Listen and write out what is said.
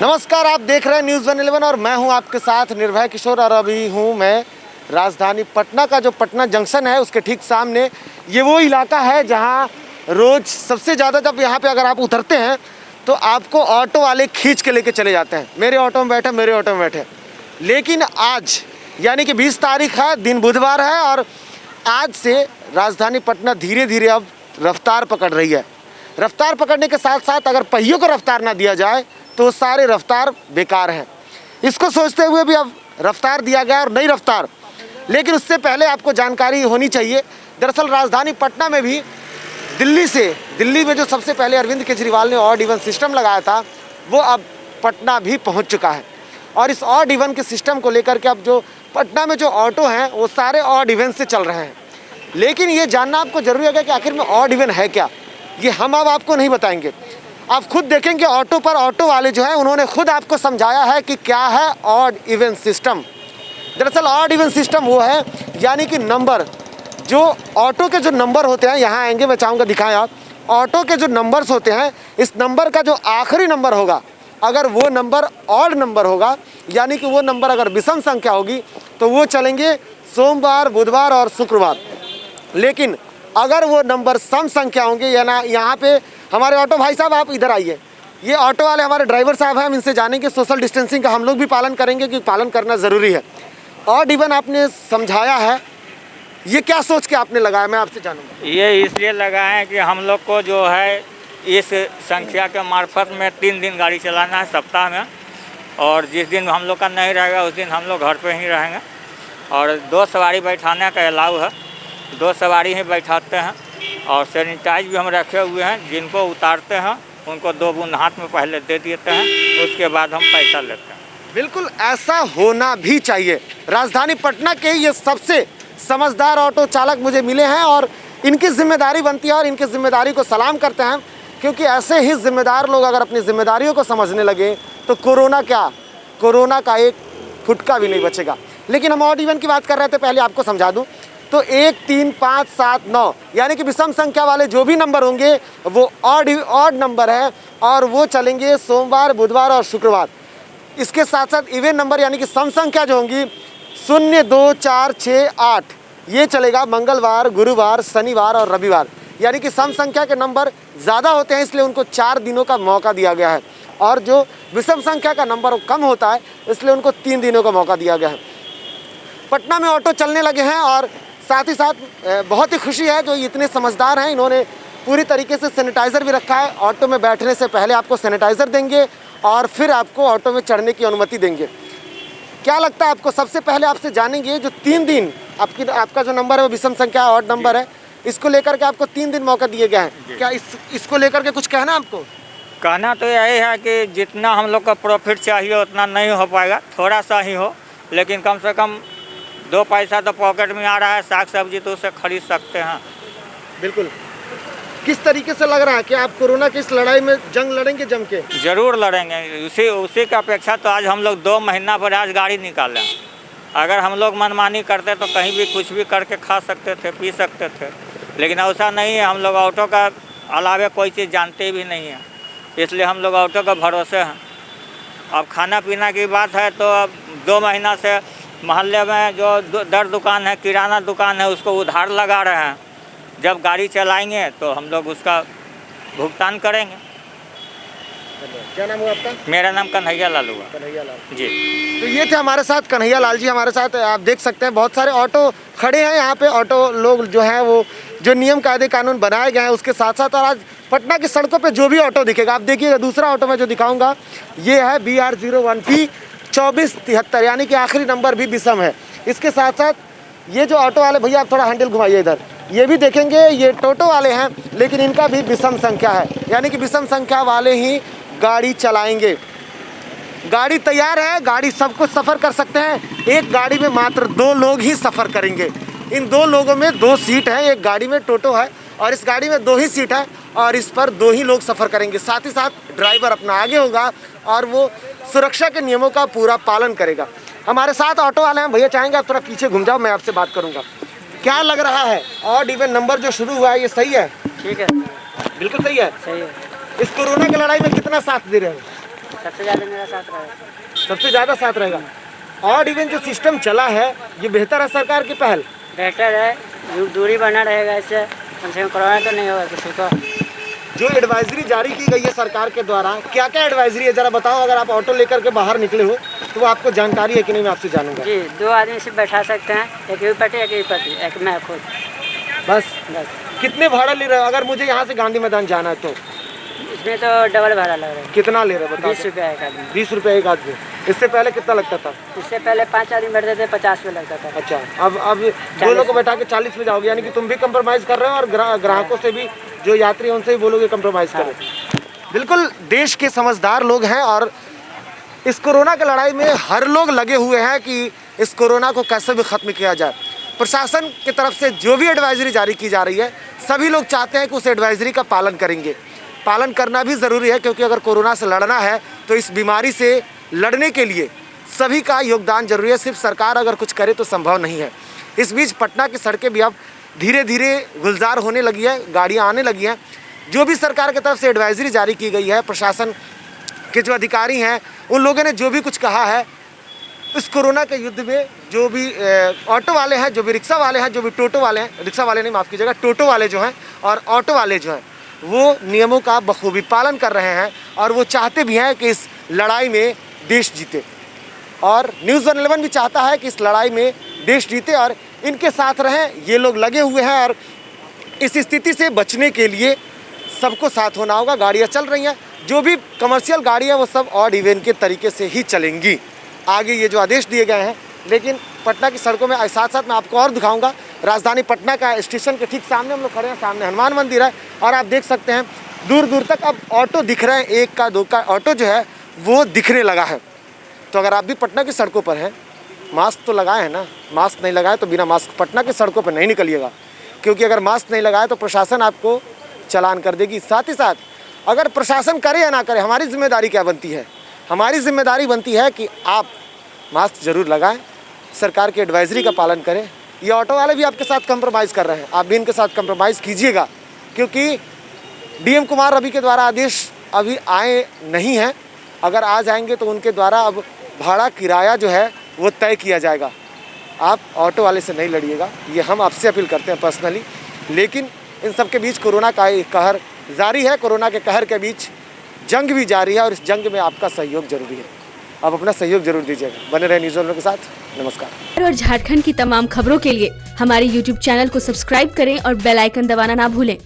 नमस्कार, आप देख रहे हैं न्यूज़ 111 और मैं हूं आपके साथ निर्भय किशोर। और अभी हूं मैं राजधानी पटना का जो पटना जंक्शन है उसके ठीक सामने। ये वो इलाका है जहां रोज़ सबसे ज़्यादा जब यहाँ पे अगर आप उतरते हैं तो आपको ऑटो वाले खींच के लेके चले जाते हैं, मेरे ऑटो में बैठे, मेरे ऑटो में बैठे। लेकिन आज यानी कि 20 तारीख है, दिन बुधवार है, और आज से राजधानी पटना धीरे धीरे अब रफ्तार पकड़ रही है। रफ्तार पकड़ने के साथ साथ अगर पहियों को रफ्तार ना दिया जाए तो सारे रफ्तार बेकार हैं। इसको सोचते हुए भी अब रफ्तार दिया गया और नई रफ्तार। लेकिन उससे पहले आपको जानकारी होनी चाहिए, दरअसल राजधानी पटना में भी दिल्ली में जो सबसे पहले अरविंद केजरीवाल ने ऑड इवन सिस्टम लगाया था वो अब पटना भी पहुंच चुका है। और इस ऑड इवन के सिस्टम को लेकर के अब जो पटना में जो ऑटो हैं वो सारे ऑड इवन से चल रहे हैं। लेकिन ये जानना आपको जरूरी है कि आखिर में ऑड इवन है क्या, ये हम अब आपको नहीं बताएंगे। आप खुद देखेंगे ऑटो पर, ऑटो वाले जो हैं उन्होंने खुद आपको समझाया है कि क्या है ऑड इवन सिस्टम। दरअसल ऑड इवन सिस्टम वो है यानी कि नंबर, जो ऑटो के जो नंबर होते हैं, यहाँ आएंगे मैं चाहूँगा दिखाएं आप, ऑटो के जो नंबर्स होते हैं, इस नंबर का जो आखिरी नंबर होगा, अगर वो नंबर ऑड नंबर होगा यानी कि वो नंबर अगर विषम संख्या होगी तो वो चलेंगे सोमवार, बुधवार और शुक्रवार। लेकिन अगर वो नंबर सम संख्या होंगे, या ना, यहाँ पे हमारे ऑटो भाई साहब आप इधर आइए, ये ऑटो वाले हमारे ड्राइवर साहब हैं, हम इनसे जानेंगे सोशल डिस्टेंसिंग का हम लोग भी पालन करेंगे क्योंकि पालन करना ज़रूरी है। ऑड इवन आपने समझाया है, ये क्या सोच के आपने लगाया, मैं आपसे जानूंगा। ये इसलिए लगाए कि हम लोग को जो है इस संख्या के मार्फत में 3 दिन गाड़ी चलाना है सप्ताह में, और जिस दिन हम लोग का नहीं रहेगा उस दिन हम लोग घर पे ही रहेंगे। और 2 सवारी बैठाने का अलाउ है, 2 सवारी ही बैठाते हैं। और सैनिटाइज भी हम रखे हुए हैं, जिनको उतारते हैं उनको 2 बूंद हाथ में पहले दे देते हैं, उसके बाद हम पैसा लेते हैं। बिल्कुल ऐसा होना भी चाहिए। राजधानी पटना के ये सबसे समझदार ऑटो चालक मुझे मिले हैं और इनकी जिम्मेदारी बनती है और इनकी जिम्मेदारी को सलाम करते हैं, क्योंकि ऐसे ही जिम्मेदार लोग अगर अपनी जिम्मेदारियों को समझने लगे तो कोरोना का एक फुटका भी नहीं बचेगा। लेकिन हम ऑड इवन की बात कर रहे थे, पहले आपको समझा दूं तो 1, 3, 5, 7, 9 यानी कि विषम संख्या वाले जो भी नंबर होंगे वो ऑड नंबर है और वो चलेंगे सोमवार, बुधवार और शुक्रवार। इसके साथ साथ इवन नंबर यानी कि सम संख्या जो होंगी 0, 2, 4, 6, 8 ये चलेगा मंगलवार, गुरुवार, शनिवार और रविवार। यानी कि सम संख्या के नंबर ज़्यादा होते हैं इसलिए उनको 4 दिनों का मौका दिया गया है, और जो विषम संख्या का नंबर कम होता है इसलिए उनको 3 दिनों का मौका दिया गया है। पटना में ऑटो चलने लगे हैं और साथ ही साथ बहुत ही खुशी है जो इतने समझदार हैं, इन्होंने पूरी तरीके से सैनिटाइज़र भी रखा है। ऑटो में बैठने से पहले आपको सैनिटाइज़र देंगे और फिर आपको ऑटो में चढ़ने की अनुमति देंगे। क्या लगता है आपको, सबसे पहले आपसे जानेंगे जो 3 दिन आपका जो नंबर है वो विषम संख्या ऑड नंबर है, इसको लेकर के आपको 3 दिन मौका दिए गए हैं। क्या इसको लेकर के कुछ कहना आपको? कहना तो यही है कि जितना हम लोग का प्रॉफिट चाहिए उतना नहीं हो पाएगा, थोड़ा सा ही हो, लेकिन कम से कम 2 पैसा तो पॉकेट में आ रहा है, साग सब्जी तो उसे खरीद सकते हैं। बिल्कुल। किस तरीके से लग रहा है कि आप कोरोना की इस लड़ाई में जंग लड़ेंगे जम के? ज़रूर लड़ेंगे। उसी की अपेक्षा तो आज हम लोग 2 महीना पर आज गाड़ी निकालें। अगर हम लोग मनमानी करते तो कहीं भी कुछ भी करके खा सकते थे, पी सकते थे, लेकिन ऐसा नहीं है। हम लोग ऑटो का अलावा कोई चीज़ जानते भी नहीं हैं, इसलिए हम लोग ऑटो का भरोसे हैं। अब खाना पीना की बात है तो अब 2 महीना से मोहल्ले में जो दर दुकान है, किराना दुकान है, उसको उधार लगा रहे हैं। जब गाड़ी चलाएंगे तो हम लोग उसका भुगतान करेंगे। क्या नाम हुआ आपका? मेरा नाम कन्हैया लाल हुआ। कन्हैया लाल जी। तो ये थे हमारे साथ कन्हैया लाल जी, हमारे साथ आप देख सकते हैं बहुत सारे ऑटो खड़े हैं यहाँ पे। ऑटो लोग जो हैं वो जो नियम कायदे कानून बनाए गए हैं उसके साथ साथ, और आज पटना की सड़कों पे जो भी ऑटो दिखेगा, आप देखिएगा दूसरा ऑटो में जो दिखाऊंगा ये है BR01P 2473 यानी कि आखिरी नंबर भी विषम है। इसके साथ साथ ये जो ऑटो वाले भैया, आप थोड़ा हैंडल घुमाइए इधर, ये भी देखेंगे ये टोटो वाले हैं लेकिन इनका भी विषम संख्या है, यानी कि विषम संख्या वाले ही गाड़ी चलाएंगे। गाड़ी तैयार है, गाड़ी सब कुछ सफ़र कर सकते हैं। एक गाड़ी में मात्र 2 लोग ही सफ़र करेंगे। इन 2 लोगों में 2 सीट हैं, एक गाड़ी में टोटो है और इस गाड़ी में 2 ही सीट है और इस पर 2 ही लोग सफ़र करेंगे। साथ ही साथ ड्राइवर अपना आगे होगा और वो सुरक्षा के नियमों का पूरा पालन करेगा। हमारे साथ ऑटो वाले हैं, भैया चाहेंगे आप थोड़ा पीछे घूम जाओ, मैं आपसे बात करूँगा। क्या लग रहा है, ऑड इवन नंबर जो शुरू हुआ है ये सही है? ठीक है, बिल्कुल सही है। सही है। इस कोरोना की लड़ाई में कितना साथ दे रहे हैं? सबसे ज़्यादा मेरा साथ रहेगा। सबसे ज़्यादा साथ रहेगा। ऑड इवन जो सिस्टम चला है ये बेहतर है सरकार की पहल। बेहतर है, दूरी बना रहेगा, इससे कम से कम कोरोना तो नहीं होगा किसी को। जो एडवाइजरी जारी की गई है सरकार के द्वारा, क्या क्या एडवाइजरी है जरा बताओ। अगर आप ऑटो लेकर के बाहर निकले हो तो वो आपको जानकारी है कि नहीं, मैं आपसे जानूंगा। जी, 2 आदमी से बैठा सकते हैं, एक ही पट्टी एक ही पट्टी, एक मैं खुद। बस बस कितने भाड़ा ले रहे हो? अगर मुझे यहाँ से गांधी मैदान जाना है तो इसमें तो डबल भाड़ा लग रहा है। कितना ले रहे हो बताओ। 20 रुपया एक आदमी। 20 रुपये एक आदमी। इससे पहले कितना लगता था? इससे पहले 5 आदमी बैठते थे, 50 में लगता था। अच्छा, अब 2 लोग को बैठा के 40 में जाओगे, यानी कि तुम भी कंप्रोमाइज़ कर रहे हो और ग्राहकों से भी, जो यात्री हैं उनसे भी बोलोगे कंप्रोमाइज़ करो। बिल्कुल, देश के समझदार लोग हैं और इस कोरोना की लड़ाई में हर लोग लगे हुए हैं कि इस कोरोना को कैसे भी ख़त्म किया जाए। प्रशासन की तरफ से जो भी एडवाइजरी जारी की जा रही है, सभी लोग चाहते हैं कि उस एडवाइजरी का पालन करेंगे। पालन करना भी ज़रूरी है, क्योंकि अगर कोरोना से लड़ना है तो इस बीमारी से लड़ने के लिए सभी का योगदान जरूरी है। सिर्फ सरकार अगर कुछ करे तो संभव नहीं है। इस बीच पटना की सड़कें भी अब धीरे धीरे गुलजार होने लगी है, गाड़ियाँ आने लगी हैं। जो भी सरकार की तरफ से एडवाइजरी जारी की गई है, प्रशासन के जो अधिकारी हैं उन लोगों ने जो भी कुछ कहा है, इस कोरोना के युद्ध में जो भी ऑटो वाले हैं, जो भी रिक्शा वाले हैं, जो भी टोटो वाले हैं, रिक्शा वाले नहीं माफ़ कीजिएगा, टोटो वाले जो हैं और ऑटो वाले जो हैं, वो नियमों का बखूबी पालन कर रहे हैं और वो चाहते भी हैं कि इस लड़ाई में देश जीते। और न्यूज़ 11 भी चाहता है कि इस लड़ाई में देश जीते और इनके साथ रहें। ये लोग लगे हुए हैं और इस स्थिति से बचने के लिए सबको साथ होना होगा। गाड़ियाँ चल रही हैं, जो भी कमर्शियल गाड़ियाँ वो सब ऑड इवन के तरीके से ही चलेंगी। आगे ये जो आदेश दिए गए हैं, लेकिन पटना की सड़कों में साथ साथ मैं आपको और दिखाऊंगा। राजधानी पटना का स्टेशन के ठीक सामने हम लोग खड़े हैं, सामने हनुमान मंदिर है और आप देख सकते हैं दूर दूर तक अब ऑटो दिख रहे हैं। 1 का 2 का ऑटो जो है वो दिखने लगा है। तो अगर आप भी पटना की सड़कों पर हैं, मास्क तो लगाए हैं ना। मास्क नहीं लगाए तो बिना मास्क पटना की सड़कों पर नहीं निकलिएगा, क्योंकि अगर मास्क नहीं लगाए तो प्रशासन आपको चालान कर देगी। साथ ही साथ अगर प्रशासन करे या ना करे, हमारी जिम्मेदारी क्या बनती है? हमारी जिम्मेदारी बनती है कि आप मास्क ज़रूर लगाएं, सरकार की एडवाइजरी का पालन करें। ये ऑटो वाले भी आपके साथ कंप्रोमाइज़ कर रहे हैं, आप भी इनके साथ कंप्रोमाइज़ कीजिएगा, क्योंकि डीएम कुमार रवि के द्वारा आदेश अभी आए नहीं हैं। अगर आ जाएंगे तो उनके द्वारा अब भाड़ा किराया जो है वो तय किया जाएगा। आप ऑटो वाले से नहीं लड़िएगा, ये हम आपसे अपील करते हैं पर्सनली। लेकिन इन सब के बीच कोरोना का कहर जारी है। कोरोना के कहर के बीच जंग भी जारी है और इस जंग में आपका सहयोग जरूरी है। आप अपना सहयोग जरूर दीजिएगा। बने रहे न्यूज़ 11 के साथ। नमस्कार। और झारखंड की तमाम खबरों के लिए हमारे YouTube चैनल को सब्सक्राइब करें और बेल आइकन दबाना ना भूलें।